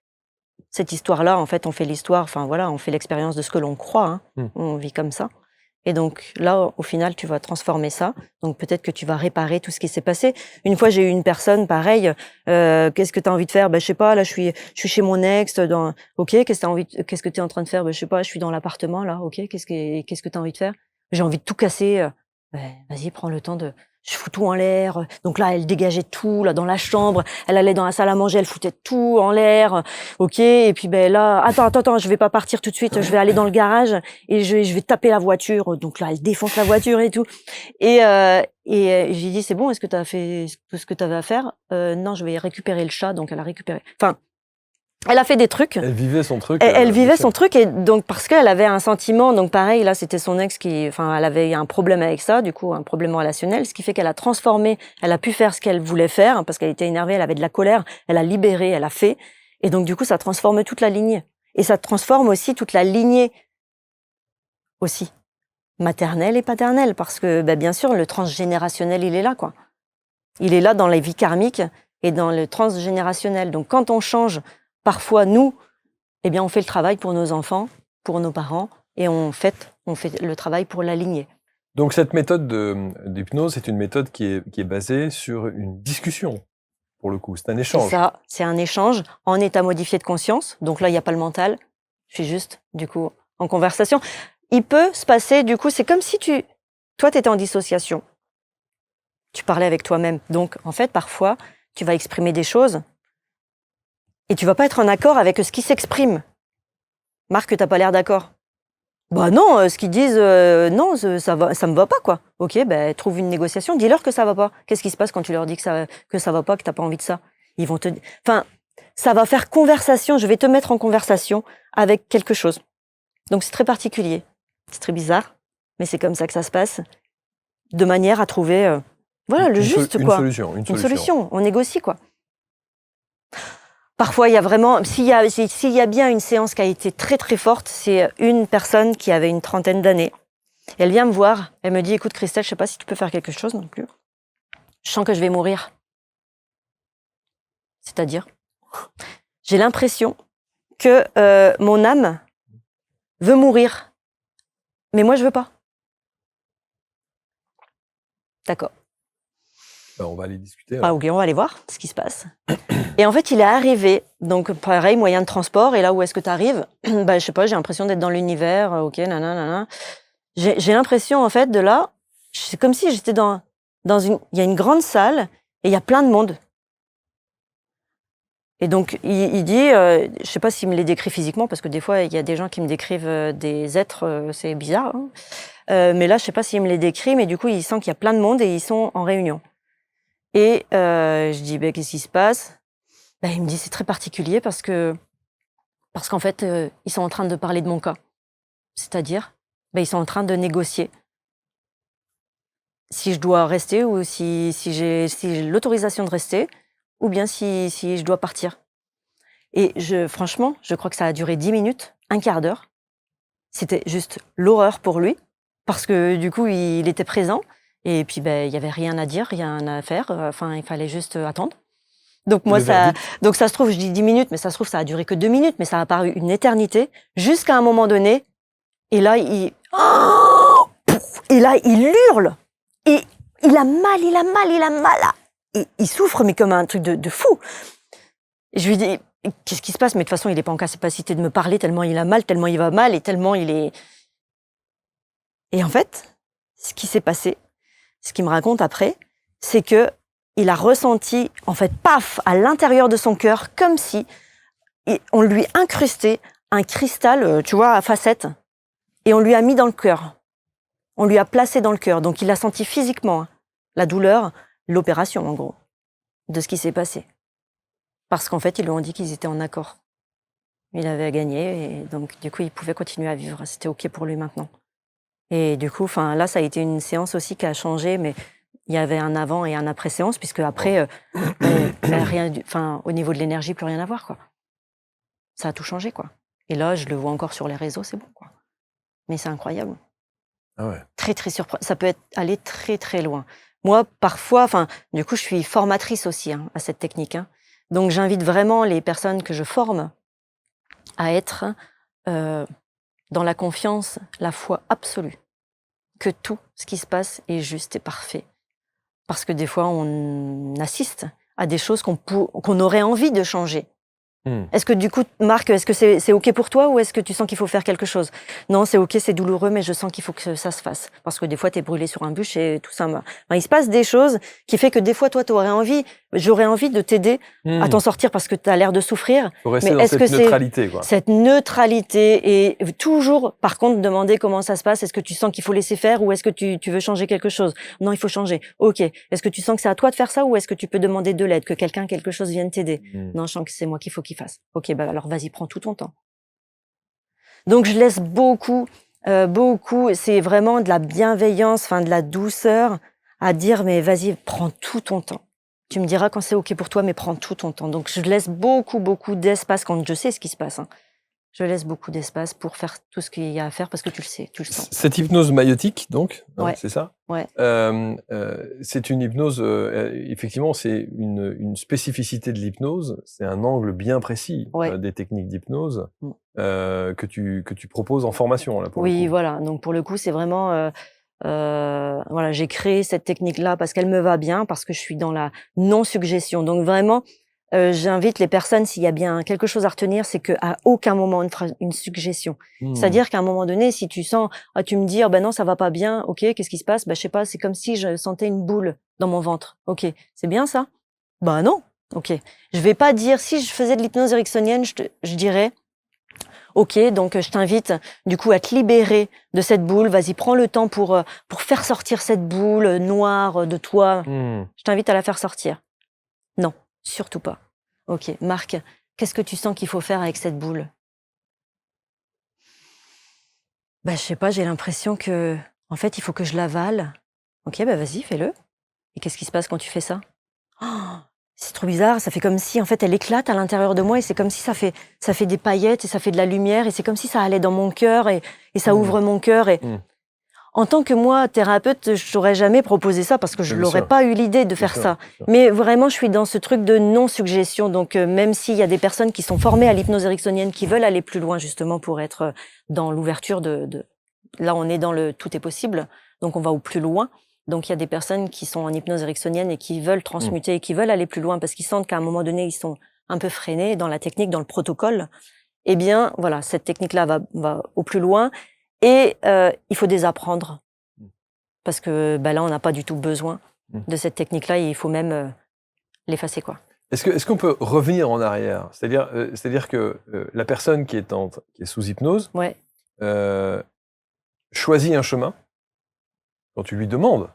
Cette histoire-là, en fait, on fait l'histoire, enfin voilà, on fait l'expérience de ce que l'on croit. Hein. On vit comme ça. Et donc là, au final, tu vas transformer ça. Donc peut-être que tu vas réparer tout ce qui s'est passé. Une fois, j'ai eu une personne pareille. Qu'est-ce que tu as envie de faire? Je sais pas. Là, je suis chez mon ex. Ok. Qu'est-ce que tu es en train de faire? Je sais pas. Je suis dans l'appartement là. Ok. Qu'est-ce que tu as envie de faire? J'ai envie de tout casser. Vas-y, prends le temps de. Je fous tout en l'air. Donc là, elle dégageait tout là dans la chambre. Elle allait dans la salle à manger, elle foutait tout en l'air. Ok. Et puis là, attends, je vais pas partir tout de suite. Je vais aller dans le garage et je vais taper la voiture. Donc là, elle défonce la voiture et tout. Et j'ai dit c'est bon. Est-ce que tu as fait tout ce que tu avais à faire? Non, je vais récupérer le chat. Donc elle a récupéré. Enfin. Elle a fait des trucs. Elle vivait son truc. Elle vivait son truc et donc parce qu'elle avait un sentiment, donc pareil là c'était son ex elle avait un problème avec ça, du coup un problème relationnel, ce qui fait qu'elle a transformé, elle a pu faire ce qu'elle voulait faire hein, parce qu'elle était énervée, elle avait de la colère, elle a libéré, elle a fait et donc du coup ça transforme toute la lignée et ça transforme aussi toute la lignée aussi maternelle et paternelle parce que bien sûr le transgénérationnel il est là quoi, il est là dans les vies karmiques et dans le transgénérationnel. Donc quand on change parfois nous eh bien, on fait le travail pour nos enfants, pour nos parents, et on fait le travail pour la lignée. Donc, cette méthode d'hypnose, c'est une méthode qui est basée sur une discussion, pour le coup. C'est un échange. C'est ça, c'est un échange en état modifié de conscience. Donc là, il n'y a pas le mental. Je suis juste, du coup, en conversation. Il peut se passer, du coup, c'est comme si toi, tu étais en dissociation. Tu parlais avec toi-même. Donc, en fait, parfois, tu vas exprimer des choses et tu vas pas être en accord avec ce qui s'exprime. Marc, t'as pas l'air d'accord. Bah non, ce qu'ils disent, non, ça me va pas, quoi. Ok, trouve une négociation, dis-leur que ça va pas. Qu'est-ce qui se passe quand tu leur dis que ça va pas, que t'as pas envie de ça? Ils vont enfin, ça va faire conversation, je vais te mettre en conversation avec quelque chose. Donc c'est très particulier, c'est très bizarre, mais c'est comme ça que ça se passe, de manière à trouver, voilà, le juste, quoi. Une solution, on négocie, quoi. Parfois, il y a vraiment, s'il y a bien une séance qui a été très très forte, c'est une personne qui avait une trentaine d'années. Elle vient me voir, elle me dit, écoute Christelle, je sais pas si tu peux faire quelque chose non plus. Je sens que je vais mourir. C'est-à-dire, j'ai l'impression que mon âme veut mourir, mais moi je veux pas. D'accord. On va aller discuter. Ah ok, on va aller voir ce qui se passe. Et en fait, il est arrivé, donc pareil, moyen de transport, et là où est-ce que tu arrives? Je sais pas, j'ai l'impression d'être dans l'univers, ok, nanana. J'ai l'impression, en fait, de là, c'est comme si j'étais dans il y a une grande salle, et il y a plein de monde. Et donc, il dit, je sais pas s'il me les décrit physiquement, parce que des fois, il y a des gens qui me décrivent des êtres, c'est bizarre, hein. Mais là, je sais pas s'il me les décrit, mais du coup, il sent qu'il y a plein de monde, et ils sont en réunion. Et je dis, qu'est-ce qui se passe? Il me dit, c'est très particulier parce qu'en fait, ils sont en train de parler de mon cas. C'est-à-dire, ils sont en train de négocier si je dois rester ou si j'ai l'autorisation de rester ou bien si je dois partir. Et franchement, je crois que ça a duré 10 minutes, un quart d'heure. C'était juste l'horreur pour lui, parce que du coup, il était présent. Et puis, il n'y avait rien à dire, rien à faire. Enfin, il fallait juste attendre. Donc moi, donc ça se trouve, je dis 10 minutes, mais ça se trouve, ça a duré que 2 minutes, mais ça a paru une éternité, jusqu'à un moment donné. Et là, il hurle. Et il a mal. Et il souffre, mais comme un truc de fou. Et je lui dis, qu'est-ce qui se passe? Mais de toute façon, il n'est pas en capacité de me parler, tellement il a mal, tellement il va mal, et tellement il est... Et en fait, ce qui s'est passé, ce qu'il me raconte après, c'est que il a ressenti, en fait, paf, à l'intérieur de son cœur, comme si on lui incrustait un cristal, tu vois, à facettes, et on lui a mis dans le cœur. On lui a placé dans le cœur. Donc, il a senti physiquement la douleur, l'opération, en gros, de ce qui s'est passé. Parce qu'en fait, ils lui ont dit qu'ils étaient en accord. Il avait gagné, et donc, du coup, il pouvait continuer à vivre. C'était OK pour lui maintenant. Et du coup, là, ça a été une séance aussi qui a changé, mais il y avait un avant et un après séance, puisque après, au niveau de l'énergie, plus rien à voir, quoi. Ça a tout changé, quoi. Et là, je le vois encore sur les réseaux, c'est bon, quoi. Mais c'est incroyable. Ah ouais. Très, très surprenant. Ça peut aller très, très loin. Moi, parfois, du coup, je suis formatrice aussi à cette technique. Donc, j'invite vraiment les personnes que je forme à être dans la confiance, la foi absolue, que tout ce qui se passe est juste et parfait. Parce que des fois, on assiste à des choses qu'on aurait envie de changer. Est-ce que du coup, Marc, est-ce que c'est OK pour toi, ou est-ce que tu sens qu'il faut faire quelque chose? Non, c'est OK, c'est douloureux, mais je sens qu'il faut que ça se fasse. Parce que des fois, tu es brûlé sur un bûcher et tout ça. Il se passe des choses qui fait que des fois, toi, j'aurais envie de t'aider à t'en sortir parce que tu as l'air de souffrir. Faut rester dans cette neutralité, quoi. Cette neutralité, et toujours, par contre, demander comment ça se passe. Est-ce que tu sens qu'il faut laisser faire, ou est-ce que tu veux changer quelque chose? Non, il faut changer. OK. Est-ce que tu sens que c'est à toi de faire ça, ou est-ce que tu peux demander de l'aide, que quelque chose vienne t'aider? Non, je sens que c'est moi qu'il faut qu'il fasse. OK, alors vas-y, prends tout ton temps. Donc je laisse beaucoup, c'est vraiment de la bienveillance, de la douceur, à dire, mais vas-y, prends tout ton temps. Tu me diras quand c'est OK pour toi, mais prends tout ton temps. Donc je laisse beaucoup d'espace quand je sais ce qui se passe. Je laisse beaucoup d'espace pour faire tout ce qu'il y a à faire, parce que tu le sais, tu le sens. Cette hypnose maïotique, donc, ouais. C'est ça? Ouais. C'est une hypnose, effectivement, c'est une spécificité de l'hypnose, c'est un angle bien précis des techniques d'hypnose que tu proposes en formation, là, pour le coup. Voilà. Donc pour le coup, c'est vraiment... j'ai créé cette technique-là parce qu'elle me va bien, parce que je suis dans la non-suggestion. Donc vraiment... j'invite les personnes, s'il y a bien quelque chose à retenir, c'est qu'à aucun moment on ne fera une suggestion. C'est-à-dire qu'à un moment donné, si tu sens, tu me dis, non, ça va pas bien, OK, qu'est-ce qui se passe? Je sais pas, c'est comme si je sentais une boule dans mon ventre. OK, c'est bien ça? Non. OK. Je vais pas dire, si je faisais de l'hypnose ericksonienne, je dirais, OK, donc je t'invite du coup à te libérer de cette boule. Vas-y, prends le temps pour faire sortir cette boule noire de toi. Je t'invite à la faire sortir. Non. Surtout pas. OK, Marc, qu'est-ce que tu sens qu'il faut faire avec cette boule? Je sais pas, j'ai l'impression que, en fait, il faut que je l'avale. OK, vas-y, fais-le. Et qu'est-ce qui se passe quand tu fais ça? C'est trop bizarre, ça fait comme si, en fait, elle éclate à l'intérieur de moi, et c'est comme si ça fait des paillettes, et ça fait de la lumière, et c'est comme si ça allait dans mon cœur, et ça ouvre mon cœur. En tant que moi, thérapeute, je n'aurais jamais proposé ça, parce que je n'aurais pas eu l'idée de faire ça. Mais vraiment, je suis dans ce truc de non-suggestion. Donc, même s'il y a des personnes qui sont formées à l'hypnose ericksonienne, qui veulent aller plus loin, justement, pour être dans l'ouverture Là, on est dans le tout est possible, donc on va au plus loin. Donc, il y a des personnes qui sont en hypnose ericksonienne et qui veulent transmuter et qui veulent aller plus loin, parce qu'ils sentent qu'à un moment donné, ils sont un peu freinés dans la technique, dans le protocole. Eh bien, voilà, cette technique-là va au plus loin. Et il faut désapprendre, parce que là, on n'a pas du tout besoin de cette technique-là, et il faut même l'effacer, quoi. Est-ce qu'on peut revenir en arrière? C'est-à-dire que la personne qui est sous hypnose choisit un chemin quand tu lui demandes.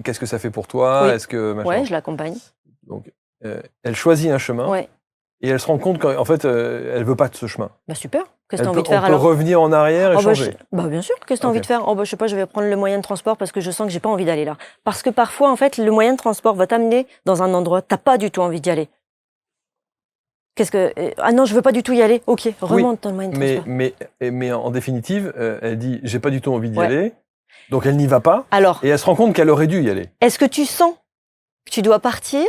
Qu'est-ce que ça fait pour toi? Est-ce que machin. Je l'accompagne. Donc, elle choisit un chemin. Et elle se rend compte qu'en fait, elle veut pas de ce chemin. Super. Qu'est-ce que tu as envie de faire alors? On peut revenir en arrière et changer. Bien sûr. Qu'est-ce que tu as envie de faire? Je sais pas, je vais prendre le moyen de transport parce que je sens que j'ai pas envie d'aller là. Parce que parfois, en fait, le moyen de transport va t'amener dans un endroit, t'as pas du tout envie d'y aller. Ah non, je veux pas du tout y aller. Ok, remonte dans le moyen de transport. Mais en définitive, elle dit j'ai pas du tout envie d'y aller, donc elle n'y va pas. Alors, et elle se rend compte qu'elle aurait dû y aller. Est-ce que tu sens que tu dois partir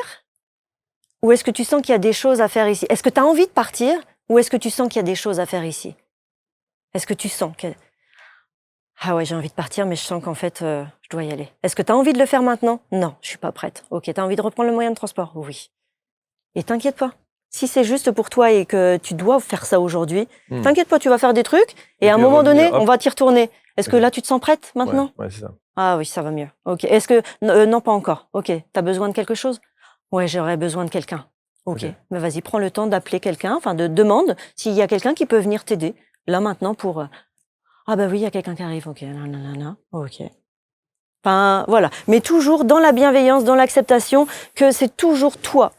ou est-ce que tu sens qu'il y a des choses à faire ici? Est-ce que tu as envie de partir ou est-ce que tu sens qu'il y a des choses à faire ici? Est-ce que tu sens que ah ouais, j'ai envie de partir, mais je sens qu'en fait, je dois y aller. Est-ce que tu as envie de le faire maintenant? Non, je suis pas prête. Ok, tu as envie de reprendre le moyen de transport? Oui. Et t'inquiète pas. Si c'est juste pour toi et que tu dois faire ça aujourd'hui, t'inquiète pas, tu vas faire des trucs et à un moment donné, on va t'y retourner. Est-ce que là, tu te sens prête maintenant? Ouais, c'est ça. Ah oui, ça va mieux. Ok. Est-ce que non, pas encore. Ok. T'as besoin de quelque chose? Ouais, j'aurais besoin de quelqu'un. Ok. Mais vas-y, prends le temps d'appeler quelqu'un. Enfin, demande s'il y a quelqu'un qui peut venir t'aider là maintenant pour. Ah bah oui, il y a quelqu'un qui arrive. Ok. Nanana. Ok. Enfin voilà. Mais toujours dans la bienveillance, dans l'acceptation que c'est toujours toi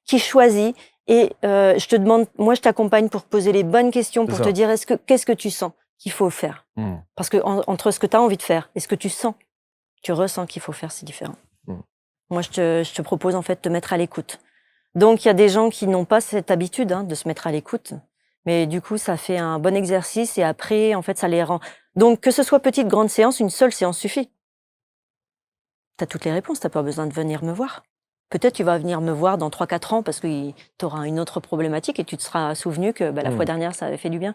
qui choisis. Et je te demande, moi je t'accompagne pour poser les bonnes questions, pour te dire qu'est-ce que tu sens qu'il faut faire. Parce que entre ce que tu as envie de faire et ce que tu sens, tu ressens qu'il faut faire, c'est différent. Moi je te propose en fait de te mettre à l'écoute. Donc il y a des gens qui n'ont pas cette habitude de se mettre à l'écoute, mais du coup ça fait un bon exercice et après en fait ça les rend. Donc que ce soit petite, grande séance, une seule séance suffit. Tu as toutes les réponses, tu n'as pas besoin de venir me voir. Peut-être tu vas venir me voir dans 3-4 ans parce que tu auras une autre problématique et tu te seras souvenu que la fois dernière, ça avait fait du bien.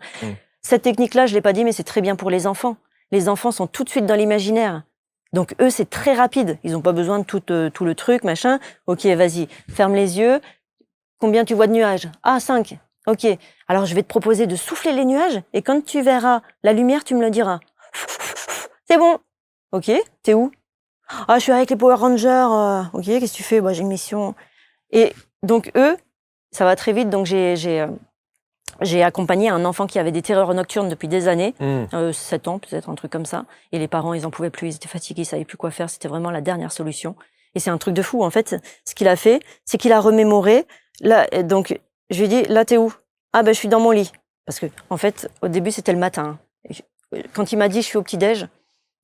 Cette technique-là, je ne l'ai pas dit, mais c'est très bien pour les enfants. Les enfants sont tout de suite dans l'imaginaire. Donc eux, c'est très rapide. Ils n'ont pas besoin de tout le truc, machin. Ok, vas-y, ferme les yeux. Combien tu vois de nuages? Ah, 5. Ok. Alors je vais te proposer de souffler les nuages et quand tu verras la lumière, tu me le diras. C'est bon. Ok, t'es où? Ah, je suis avec les Power Rangers. Ok, qu'est-ce que tu fais? Bah, j'ai une mission. Et donc, eux, ça va très vite. Donc, j'ai accompagné un enfant qui avait des terreurs nocturnes depuis des années, 7 ans peut-être, un truc comme ça. Et les parents, ils n'en pouvaient plus, ils étaient fatigués, ils ne savaient plus quoi faire. C'était vraiment la dernière solution. Et c'est un truc de fou. En fait, ce qu'il a fait, c'est qu'il a remémoré. Là, donc, je lui ai dit, là, t'es où? Ah, ben, je suis dans mon lit. Parce que, en fait, au début, c'était le matin. Quand il m'a dit, je suis au petit-déj,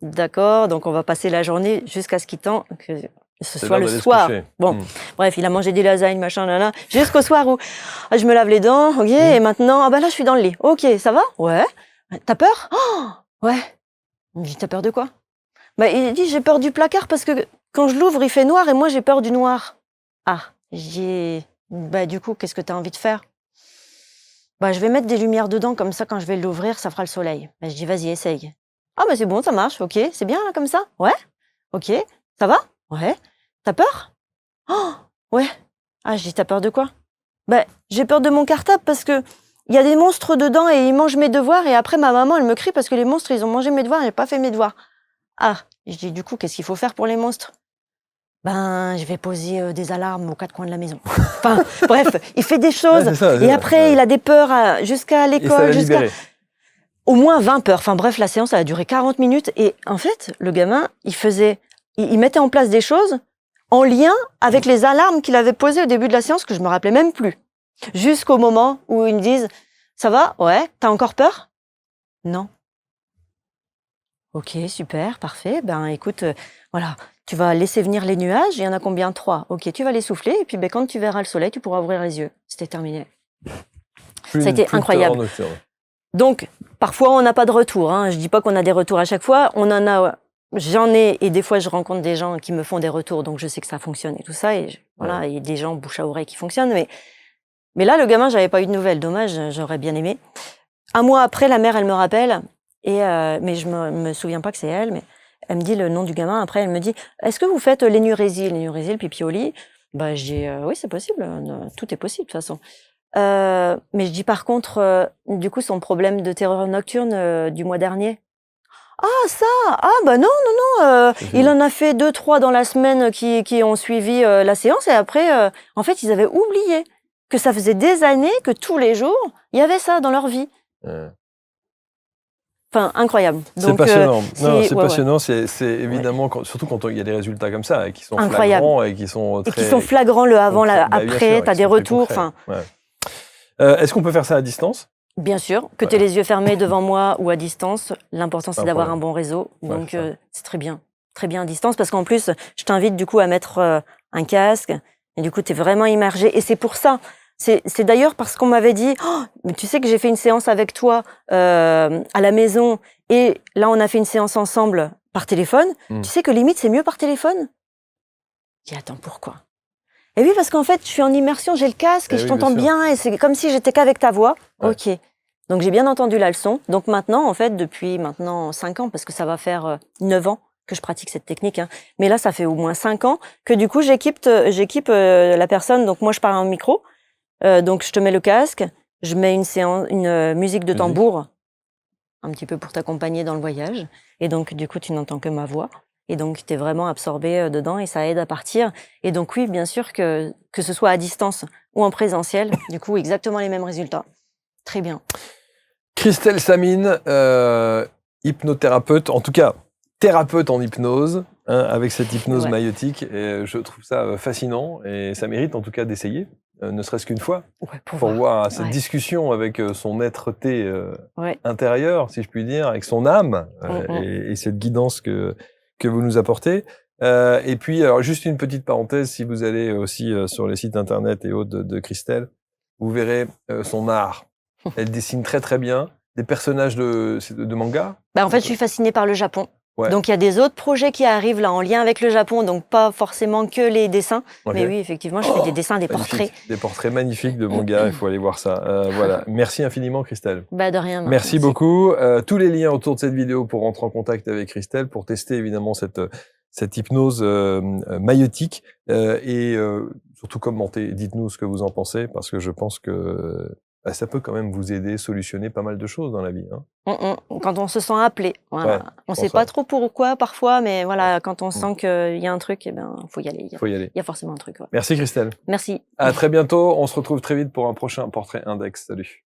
d'accord, donc on va passer la journée jusqu'à ce qu'il tend que ce soit le soir. Bon, bref, il a mangé des lasagnes, machin, là, jusqu'au soir où je me lave les dents, ok, et maintenant, ah bah là, je suis dans le lit. Ok, ça va? Ouais. T'as peur? Oh, ouais. Il me dit, t'as peur de quoi? Bah, il dit, j'ai peur du placard parce que quand je l'ouvre, il fait noir et moi, j'ai peur du noir. Ah, bah, du coup, qu'est-ce que t'as envie de faire? Bah, je vais mettre des lumières dedans, comme ça, quand je vais l'ouvrir, ça fera le soleil. Bah, je dis, vas-y, essaye. Ah, bah c'est bon, ça marche, ok. C'est bien, là, comme ça? Ouais. Ok. Ça va? Ouais. T'as peur? Oh, ouais. Ah, je dis, t'as peur de quoi? Bah, j'ai peur de mon cartable parce que il y a des monstres dedans et ils mangent mes devoirs et après, ma maman, elle me crie parce que les monstres, ils ont mangé mes devoirs et j'ai pas fait mes devoirs. Ah, je dis, du coup, qu'est-ce qu'il faut faire pour les monstres? Ben, je vais poser des alarmes aux 4 coins de la maison. Enfin, bref, il fait des choses. Ouais, ça, et après, il a des peurs jusqu'à l'école, jusqu'à... Au moins 20 peurs. Enfin bref, la séance, elle a duré 40 minutes. Et en fait, le gamin, il mettait en place des choses en lien avec les alarmes qu'il avait posées au début de la séance, que je me rappelais même plus. Jusqu'au moment où ils me disent, ça va? Ouais. T'as encore peur? Non. Ok, super, parfait. Ben écoute, voilà, tu vas laisser venir les nuages. Il y en a combien? 3. Ok, tu vas les souffler. Et puis ben, quand tu verras le soleil, tu pourras ouvrir les yeux. C'était terminé. Ça a été incroyable. Donc, parfois, on n'a pas de retour. Je dis pas qu'on a des retours à chaque fois. J'en ai, et des fois, je rencontre des gens qui me font des retours, donc je sais que ça fonctionne et tout ça. Et voilà, il y a des gens bouche à oreille qui fonctionnent. Mais là, le gamin, j'avais pas eu de nouvelles. Dommage, j'aurais bien aimé. Un mois après, la mère, elle me rappelle, mais je me souviens pas que c'est elle, mais elle me dit le nom du gamin. Après, elle me dit, est-ce que vous faites l'énurésie, le pipi au lit? Bah, je dis, oui, c'est possible. Tout est possible, de toute façon. Mais je dis par contre, du coup, son problème de terreur nocturne du mois dernier. Ah, ça! Ah, bah non. Il en a fait 2-3 dans la semaine qui ont suivi la séance. Et après, en fait, ils avaient oublié que ça faisait des années que tous les jours, il y avait ça dans leur vie. Enfin, incroyable. C'est passionnant. C'est passionnant. C'est évidemment, surtout quand il y a des résultats comme ça, qui sont flagrants et qui sont très... Et qui sont flagrants le avant, après, t'as des retours. Est-ce qu'on peut faire ça à distance? Bien sûr, que tu aies les yeux fermés devant moi ou à distance. L'important, c'est d'avoir un bon réseau. Donc, c'est très bien à distance. Parce qu'en plus, je t'invite du coup à mettre un casque. Et du coup, tu es vraiment immergé. Et c'est pour ça, C'est d'ailleurs parce qu'on m'avait dit oh, mais tu sais que j'ai fait une séance avec toi à la maison et là on a fait une séance ensemble par téléphone. Tu sais que limite c'est mieux par téléphone. Je dis attends pourquoi? Et oui parce qu'en fait je suis en immersion, j'ai le casque et je t'entends bien et c'est comme si j'étais qu'avec ta voix. Ouais. Ok. Donc j'ai bien entendu la leçon. Donc maintenant en fait depuis maintenant 5 ans parce que ça va faire 9 ans que je pratique cette technique, hein. Mais là ça fait au moins 5 ans que du coup j'équipe la personne. Donc moi je parle en micro. Donc je te mets le casque, je mets une musique de tambour, un petit peu pour t'accompagner dans le voyage. Et donc du coup tu n'entends que ma voix. Et donc tu es vraiment absorbé dedans et ça aide à partir. Et donc oui, bien sûr que ce soit à distance ou en présentiel, du coup exactement les mêmes résultats. Très bien. Christelle Samyn, hypnothérapeute, en tout cas thérapeute en hypnose, hein, avec cette hypnose maïeutique. Et je trouve ça fascinant et ça mérite en tout cas d'essayer. Ne serait-ce qu'une fois, pour voir cette discussion avec son être-té intérieur, si je puis dire, avec son âme et cette guidance que vous nous apportez. Et puis, alors, juste une petite parenthèse, si vous allez aussi sur les sites internet et autres de Christelle, vous verrez son art. Elle dessine très très bien des personnages de manga. Bah, en fait, je suis fascinée par le Japon. Ouais. Donc il y a des autres projets qui arrivent là en lien avec le Japon, donc pas forcément que les dessins, mais oui effectivement je fais des dessins, des portraits. Des portraits magnifiques de manga, il faut aller voir ça. Voilà, merci infiniment Christelle. Bah de rien. Merci beaucoup. Tous les liens autour de cette vidéo pour rentrer en contact avec Christelle, pour tester évidemment cette hypnose maïeutique et surtout commentez, dites-nous ce que vous en pensez parce que je pense que ça peut quand même vous aider, solutionner pas mal de choses dans la vie. Hein. Quand on se sent appelé, voilà. Ouais, on ne sait pas trop pourquoi parfois, mais voilà, quand on sent qu'il y a un truc, eh ben, faut y aller. Il y a forcément un truc. Ouais. Merci Christelle. Merci. À très bientôt. On se retrouve très vite pour un prochain Portrait Index. Salut.